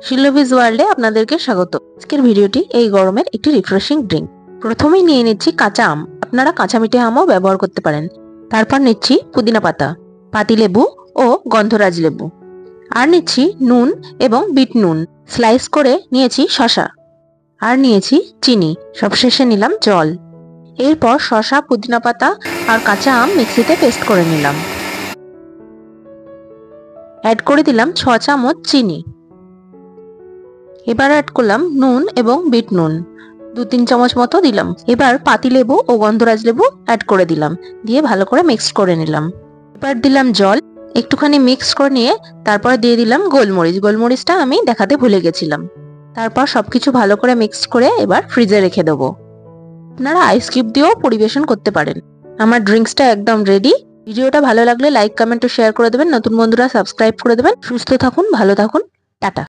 শিলোভিজ ওয়ার্ল্ডে আপনাদেরকে স্বাগত। আজকের ভিডিওটি এই গরমের একটি রিফ্রেশিং ড্রিঙ্ক। প্রথমেই নিয়ে নিচ্ছি কাঁচা আম, আপনারা কাঁচা মিঠে আমও ব্যবহার করতে পারেন। তারপর নিচ্ছি পুদিনা পাতা, পাতিলেবু ও গন্ধরাজ লেবু, আর নিচ্ছি নুন এবং বিট নুন, স্লাইস করে নিয়েছি শসা, আর নিয়েছি চিনি, সবশেষে নিলাম জল। এরপর শসা, পুদিনা পাতা আর কাঁচা আম মিক্সিতে পেস্ট করে নিলাম। অ্যাড করে দিলাম 6 চামচ চিনি। এবার অ্যাড করলাম নুন এবং বিট নুন, 2-3 চামচ মতো দিলাম। এবার পাতিলেবু ও গন্ধরাজ লেবু অ্যাড করে দিলাম, দিয়ে ভালো করে মিক্স করে নিলাম। এবার দিলাম জল, একটুখানি মিক্স করে নিয়ে তারপর দিয়ে দিলাম গোলমরিচ। গোলমরিচটা আমি দেখাতে ভুলে গেছিলাম। তারপর সবকিছু ভালো করে মিক্স করে এবার ফ্রিজে রেখে দেবো। আপনারা আইস কিউব দিয়েও পরিবেশন করতে পারেন। আমার ড্রিঙ্কসটা একদম রেডি। ভিডিওটা ভালো লাগলে লাইক, কমেন্ট ও শেয়ার করে দেবেন। নতুন বন্ধুরা সাবস্ক্রাইব করে দেবেন। সুস্থ থাকুন, ভালো থাকুন, টাটা।